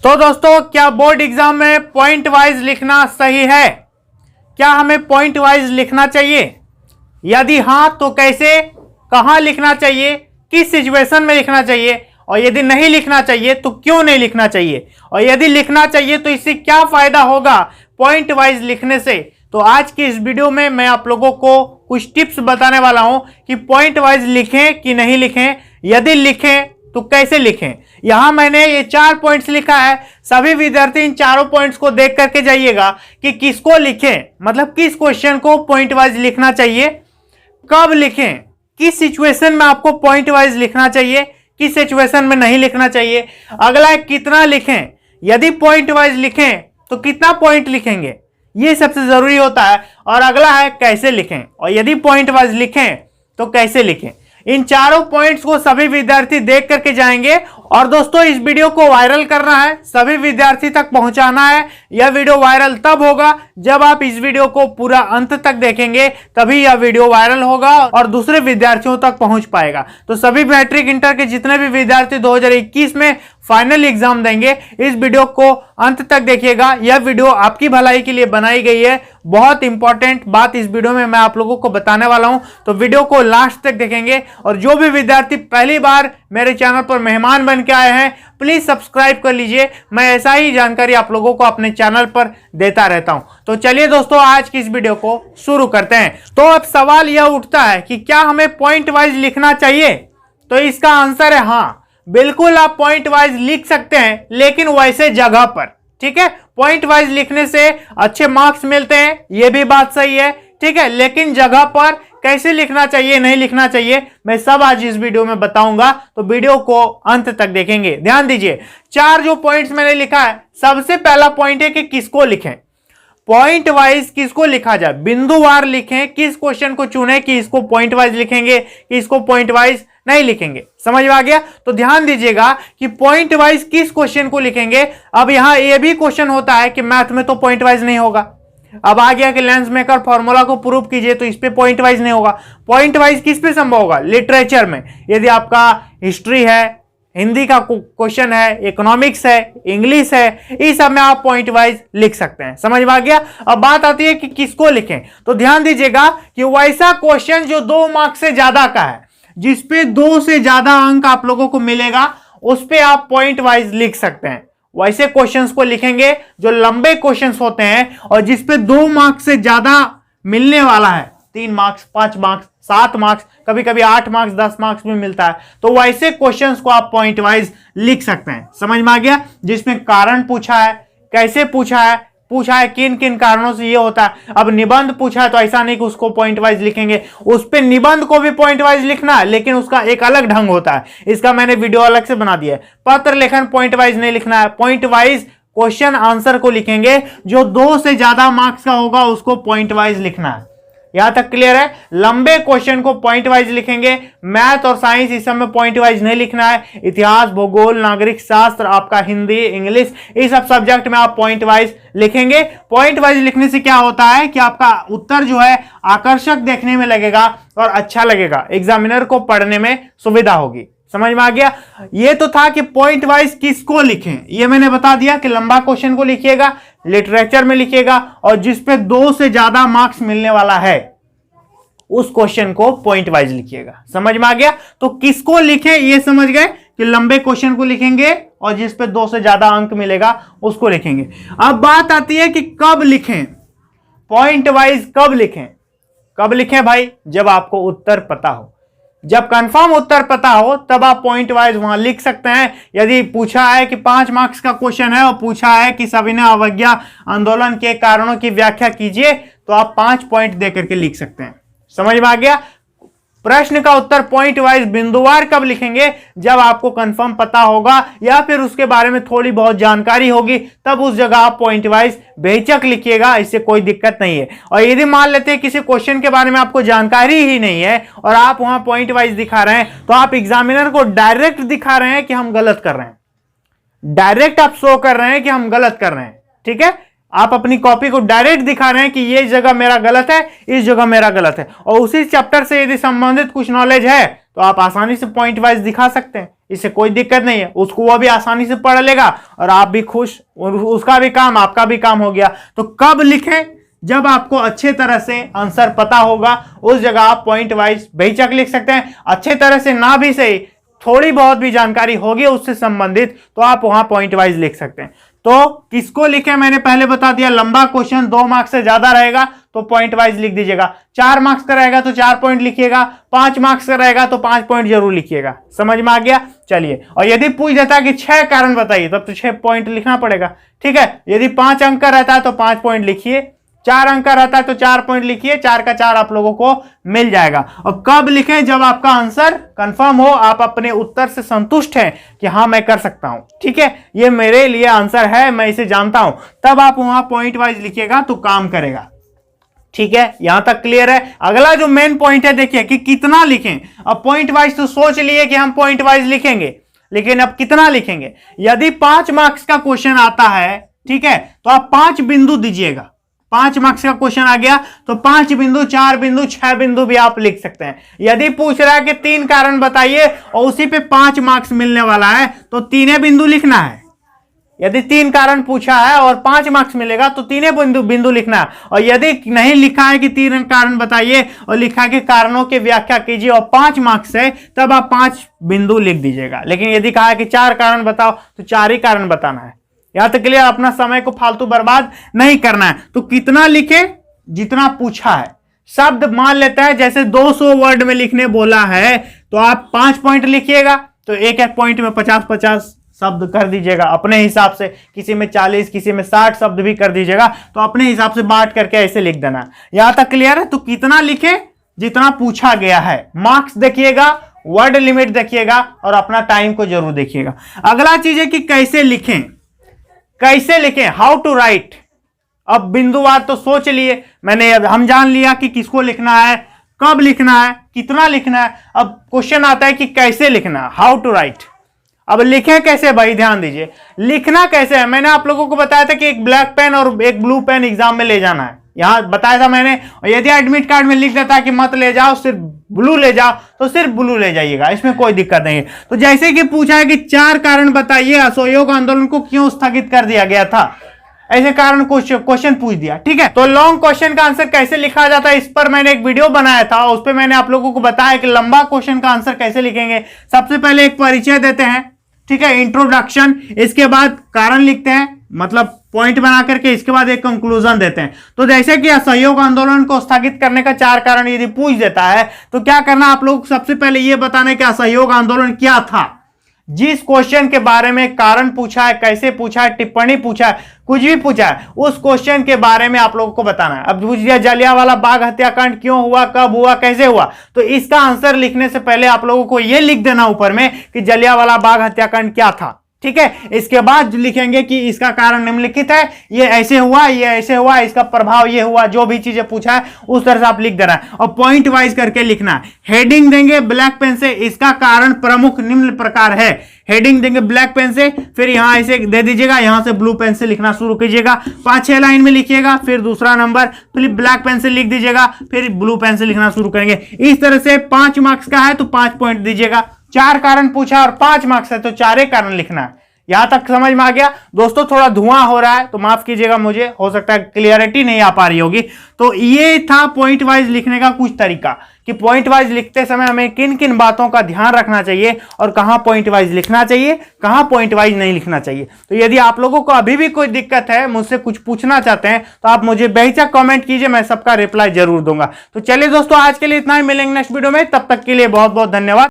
तो दोस्तों, क्या बोर्ड एग्जाम में पॉइंट वाइज लिखना सही है? क्या हमें पॉइंट वाइज लिखना चाहिए? यदि हां तो कैसे, कहां लिखना चाहिए, किस सिचुएशन में लिखना चाहिए, और यदि नहीं लिखना चाहिए तो क्यों नहीं लिखना चाहिए, और यदि लिखना चाहिए तो इससे क्या फायदा होगा पॉइंट वाइज लिखने से। तो आज की इस वीडियो में मैं आप लोगों को कुछ टिप्स बताने वाला हूं कि पॉइंट वाइज लिखें कि नहीं लिखें, यदि लिखें तो कैसे लिखें। यहां मैंने ये 4 पॉइंट्स लिखा है। सभी विद्यार्थी इन चारों पॉइंट्स को देख करके जाइएगा कि किसको लिखें, मतलब किस क्वेश्चन को पॉइंट वाइज लिखना चाहिए, कब लिखें, किस सिचुएशन में आपको पॉइंट वाइज लिखना चाहिए, किस सिचुएशन में नहीं लिखना चाहिए। अगला है कितना लिखें, यदि पॉइंट वाइज लिखें तो कितना पॉइंट लिखेंगे, ये सबसे जरूरी होता है। और अगला है कैसे लिखें, और यदि पॉइंट वाइज लिखें तो कैसे लिखें। इन चारों पॉइंट्स को सभी विद्यार्थी देख करके जाएंगे। और दोस्तों, इस वीडियो को वायरल करना है, सभी विद्यार्थी तक पहुंचाना है। यह वीडियो वायरल तब होगा जब आप इस वीडियो को पूरा अंत तक देखेंगे, तभी यह वीडियो वायरल होगा और दूसरे विद्यार्थियों तक पहुंच पाएगा। तो सभी मैट्रिक इंटर के जितने भी विद्यार्थी 2021 में फाइनल एग्जाम देंगे, इस वीडियो को अंत तक देखिएगा। यह वीडियो आपकी भलाई के लिए बनाई गई है। बहुत इंपॉर्टेंट बात इस वीडियो में मैं आप लोगों को बताने वाला हूं, तो वीडियो को लास्ट तक देखेंगे। और जो भी विद्यार्थी पहली बार मेरे चैनल पर मेहमान बन के आए हैं, प्लीज सब्सक्राइब कर लीजिए। मैं ऐसा ही जानकारी आप लोगों को अपने चैनल पर देता रहता हूं। तो चलिए दोस्तों, आज की इस वीडियो को शुरू करते हैं। तो अब सवाल यह उठता है कि क्या हमें पॉइंट वाइज लिखना चाहिए? तो इसका आंसर है हाँ, बिल्कुल आप पॉइंट वाइज लिख सकते हैं, लेकिन वैसे जगह पर। ठीक है, पॉइंट वाइज लिखने से अच्छे मार्क्स मिलते हैं, यह भी बात सही है। ठीक है, लेकिन जगह पर कैसे लिखना चाहिए, नहीं लिखना चाहिए, मैं सब आज इस वीडियो में बताऊंगा। तो वीडियो को अंत तक देखेंगे। ध्यान दीजिए, 4 जो पॉइंट्स मैंने लिखा है, सबसे पहला पॉइंट है कि किसको लिखें, पॉइंट वाइज किसको लिखा जाए, बिंदुवार लिखें। किस क्वेश्चन को चुने कि इसको पॉइंट वाइज लिखेंगे, कि इसको पॉइंट वाइज नहीं लिखेंगे। समझ में आ गया? तो ध्यान दीजिएगा कि पॉइंट वाइज किस क्वेश्चन को लिखेंगे। अब यहां यह भी क्वेश्चन होता है कि मैथ में तो पॉइंट वाइज नहीं होगा। अब आ गया कि लेंस मेकर फॉर्मूला को प्रूव कीजिए, तो इस पे पॉइंट वाइज नहीं होगा। पॉइंट वाइज किस पे संभव होगा? लिटरेचर में, यदि आपका हिस्ट्री है, हिंदी का क्वेश्चन है, इकोनॉमिक्स है, इंग्लिश है, इस सब में आप पॉइंट वाइज लिख सकते हैं। समझ में आ गया? अब बात आती है कि किसको लिखें। तो ध्यान दीजिएगा कि वैसा क्वेश्चन जो 2 मार्क्स से ज्यादा का है, जिसपे 2 से ज्यादा अंक आप लोगों को मिलेगा, उस पे आप पॉइंट वाइज लिख सकते हैं। वैसे क्वेश्चंस को लिखेंगे जो लंबे क्वेश्चंस होते हैं और जिसपे 2 मार्क्स से ज्यादा मिलने वाला है, 3 मार्क्स, 5 मार्क्स, 7 मार्क्स, कभी कभी 8 मार्क्स, 10 मार्क्स भी मिलता है। तो वैसे क्वेश्चंस को आप पॉइंट वाइज लिख सकते हैं। समझ में आ गया? जिसमें कारण पूछा है, कैसे पूछा है, किन किन कारणों से ये होता है। अब निबंध पूछा है तो ऐसा नहीं कि उसको पॉइंट वाइज लिखेंगे, उस पे निबंध को भी पॉइंट वाइज लिखना है, लेकिन उसका एक अलग ढंग होता है। इसका मैंने वीडियो अलग से बना दिया है। पत्र लेखन पॉइंट वाइज नहीं लिखना है, पॉइंट वाइज क्वेश्चन आंसर को लिखेंगे। जो 2 से ज्यादा मार्क्स का होगा उसको पॉइंट वाइज लिखना है। यहां तक क्लियर है? लंबे क्वेश्चन को पॉइंट वाइज लिखेंगे। मैथ और साइंस इस सब में पॉइंट वाइज नहीं लिखना है। इतिहास, भूगोल, नागरिक शास्त्र, आपका हिंदी, इंग्लिश, इस सब सब्जेक्ट में आप पॉइंट वाइज लिखेंगे। पॉइंट वाइज लिखने से क्या होता है कि आपका उत्तर जो है आकर्षक देखने में लगेगा और अच्छा लगेगा, एग्जामिनर को पढ़ने में सुविधा होगी। समझ में आ गया? ये तो था कि पॉइंट वाइज किसको लिखें। ये मैंने बता दिया कि लंबा क्वेश्चन को लिखिएगा, लिटरेचर में लिखिएगा, और जिसपे 2 से ज्यादा मार्क्स मिलने वाला है उस क्वेश्चन को पॉइंट वाइज लिखिएगा। समझ में आ गया? तो किसको लिखें ये समझ गए कि लंबे क्वेश्चन को लिखेंगे और जिसपे 2 से ज्यादा अंक मिलेगा उसको लिखेंगे। अब बात आती है कि कब लिखें, पॉइंट वाइज कब लिखें। कब लिखें भाई? जब आपको उत्तर पता हो, जब कंफर्म उत्तर पता हो तब आप पॉइंट वाइज वहां लिख सकते हैं। यदि पूछा है कि 5 मार्क्स का क्वेश्चन है और पूछा है कि सविनय अवज्ञा आंदोलन के कारणों की व्याख्या कीजिए, तो आप 5 पॉइंट देकर के लिख सकते हैं। समझ में आ गया? प्रश्न का उत्तर पॉइंट वाइज बिंदुवार कब लिखेंगे? जब आपको कंफर्म पता होगा या फिर उसके बारे में थोड़ी बहुत जानकारी होगी, तब उस जगह आप पॉइंट वाइज बेहिचक लिखिएगा, इससे कोई दिक्कत नहीं है। और यदि मान लेते हैं किसी क्वेश्चन के बारे में आपको जानकारी ही नहीं है और आप वहां पॉइंट वाइज दिखा रहे हैं, तो आप एग्जामिनर को डायरेक्ट दिखा रहे हैं कि हम गलत कर रहे हैं, डायरेक्ट आप शो कर रहे हैं कि हम गलत कर रहे हैं। ठीक है, आप अपनी कॉपी को डायरेक्ट दिखा रहे हैं कि ये जगह मेरा गलत है, इस जगह मेरा गलत है। और उसी चैप्टर से यदि संबंधित कुछ नॉलेज है तो आप आसानी से पॉइंट वाइज दिखा सकते हैं। इससे कोई दिक्कत नहीं है, उसको वो भी आसानी से पढ़ लेगा और आप भी खुश, और उसका भी काम आपका भी काम हो गया। तो कब लिखें? जब आपको अच्छे तरह से आंसर पता होगा, उस जगह आप पॉइंट वाइज बेहिचक लिख सकते हैं। अच्छे तरह से ना भी सही, थोड़ी बहुत भी जानकारी होगी उससे संबंधित, तो आप वहां पॉइंट वाइज लिख सकते हैं। तो किसको लिखें मैंने पहले बता दिया। लंबा क्वेश्चन 2 मार्क्स से ज्यादा रहेगा तो पॉइंट वाइज लिख दीजिएगा। 4 मार्क्स का रहेगा तो 4 पॉइंट लिखिएगा, 5 मार्क्स का रहेगा तो 5 पॉइंट जरूर लिखिएगा। समझ में आ गया? चलिए, और यदि पूछ देता है कि 6 कारण बताइए, तब तो 6 पॉइंट लिखना पड़ेगा। ठीक है, यदि 5 अंक का रहता है तो 5 पॉइंट लिखिए, 4 अंक का रहता है तो 4 पॉइंट लिखिए, 4 का 4 आप लोगों को मिल जाएगा। और कब लिखें? जब आपका आंसर कंफर्म हो, आप अपने उत्तर से संतुष्ट हैं कि हाँ मैं कर सकता हूं, ठीक है, ये मेरे लिए आंसर है, मैं इसे जानता हूं, तब आप वहां पॉइंट वाइज लिखिएगा तो काम करेगा। ठीक है, यहां तक क्लियर है? अगला जो मेन पॉइंट है, देखिए कि कितना लिखें। अब पॉइंट वाइज तो सोच लिए कि हम पॉइंट वाइज लिखेंगे, लेकिन अब कितना लिखेंगे? यदि 5 मार्क्स का क्वेश्चन आता है, ठीक है, तो आप 5 बिंदु दीजिएगा। 5 मार्क्स का क्वेश्चन आ गया तो 5 बिंदु, 4 बिंदु, 6 बिंदु भी आप लिख सकते हैं। यदि पूछ रहा है कि 3 कारण बताइए और उसी पे 5 मार्क्स मिलने वाला है तो 3 बिंदु लिखना है। यदि 3 कारण पूछा है और 5 मार्क्स मिलेगा तो 3 बिंदु लिखना है। और यदि नहीं लिखा है कि 3 कारण बताइए और लिखा है कि कारणों की व्याख्या कीजिए और 5 मार्क्स है, तब आप 5 बिंदु लिख दीजिएगा। लेकिन यदि कहा है कि 4 कारण बताओ तो 4 ही कारण बताना है। यहां तक के लिए अपना समय को फालतू बर्बाद नहीं करना है। तो कितना लिखे? जितना पूछा है। शब्द मान लेता है जैसे 200 वर्ड में लिखने बोला है तो आप 5 पॉइंट लिखिएगा, तो एक एक पॉइंट में 50-50 शब्द कर दीजिएगा अपने हिसाब से। किसी में 40, किसी में 60 शब्द भी कर दीजिएगा, तो अपने हिसाब से बांट करके ऐसे लिख देना। यहां तक क्लियर है? तो कितना लिखे? जितना पूछा गया है। मार्क्स देखिएगा, वर्ड लिमिट देखिएगा और अपना टाइम को जरूर देखिएगा। अगला चीज है कि कैसे लिखें। कैसे लिखें? How to write. अब बिंदुवार तो सोच लिए मैंने, हम जान लिया कि किसको लिखना है, कब लिखना है, कितना लिखना है। अब क्वेश्चन आता है कि कैसे लिखना है, हाउ टू राइट। अब लिखें कैसे भाई? ध्यान दीजिए, लिखना कैसे है। मैंने आप लोगों को बताया था कि एक ब्लैक पेन और एक ब्लू पेन एग्जाम में ले जाना है, यहां बताया था मैंने। और यदि एडमिट कार्ड में लिख देता है कि मत ले जाओ, सिर्फ ब्लू ले जाओ, तो सिर्फ ब्लू ले जाइएगा, इसमें कोई दिक्कत नहीं है। तो जैसे कि पूछा है कि 4 कारण बताइए असहयोग आंदोलन को क्यों स्थगित कर दिया गया था, ऐसे कारण क्वेश्चन पूछ दिया। ठीक है, तो लॉन्ग क्वेश्चन का आंसर कैसे लिखा जाता है, इस पर मैंने एक वीडियो बनाया था, उस पर मैंने आप लोगों को बताया कि लंबा क्वेश्चन का आंसर कैसे लिखेंगे। सबसे पहले एक परिचय देते हैं, ठीक है, इंट्रोडक्शन, इसके बाद कारण लिखते हैं, मतलब पॉइंट बना करके, इसके बाद एक कंक्लूजन देते हैं। तो जैसे कि असहयोग आंदोलन को स्थगित करने का 4 कारण यदि पूछ देता है तो क्या करना आप लोग? सबसे पहले यह बताना कि असहयोग आंदोलन क्या था। जिस क्वेश्चन के बारे में कारण पूछा है, कैसे पूछा है, टिप्पणी पूछा है, कुछ भी पूछा है, उस क्वेश्चन के बारे में आप लोगों को बताना है। अब पूछ दिया जलियांवाला बाग हत्याकांड क्यों हुआ, कब हुआ, कैसे हुआ, तो इसका आंसर लिखने से पहले आप लोगों को यह लिख देना ऊपर में कि जलियांवाला बाग हत्याकांड क्या था। ठीक है, इसके बाद लिखेंगे कि इसका कारण निम्नलिखित है, ये ऐसे हुआ, ये ऐसे हुआ, इसका प्रभाव ये हुआ, जो भी चीजें पूछा है उस तरह से आप लिख देना है और पॉइंट वाइज करके लिखना है। हेडिंग देंगे ब्लैक पेन से, इसका कारण प्रमुख निम्न प्रकार है। हेडिंग देंगे ब्लैक पेन से, फिर यहां ऐसे दे दीजिएगा, यहां से ब्लू पेन से लिखना शुरू कीजिएगा, 5-6 लाइन में लिखिएगा, फिर दूसरा नंबर फिर ब्लैक पेन से लिख दीजिएगा, फिर ब्लू पेन से लिखना शुरू करेंगे। इस तरह से 5 मार्क्स का है तो 5 पॉइंट दीजिएगा। 4 कारण पूछा और 5 मार्क्स है तो 4 कारण लिखना है। यहां तक समझ में आ गया दोस्तों? थोड़ा धुआं हो रहा है तो माफ कीजिएगा, मुझे हो सकता है क्लियरिटी नहीं आ पा रही होगी। तो ये था पॉइंट वाइज लिखने का कुछ तरीका कि पॉइंट वाइज लिखते समय हमें किन किन बातों का ध्यान रखना चाहिए और कहां पॉइंट वाइज लिखना चाहिए, कहां पॉइंट वाइज नहीं लिखना चाहिए। तो यदि आप लोगों को अभी भी कोई दिक्कत है, मुझसे कुछ पूछना चाहते हैं, तो आप मुझे बेहिचक कमेंट कीजिए, मैं सबका रिप्लाई जरूर दूंगा। तो चलिए दोस्तों, आज के लिए इतना ही, मिलेंगे नेक्स्ट वीडियो में, तब तक के लिए बहुत बहुत धन्यवाद।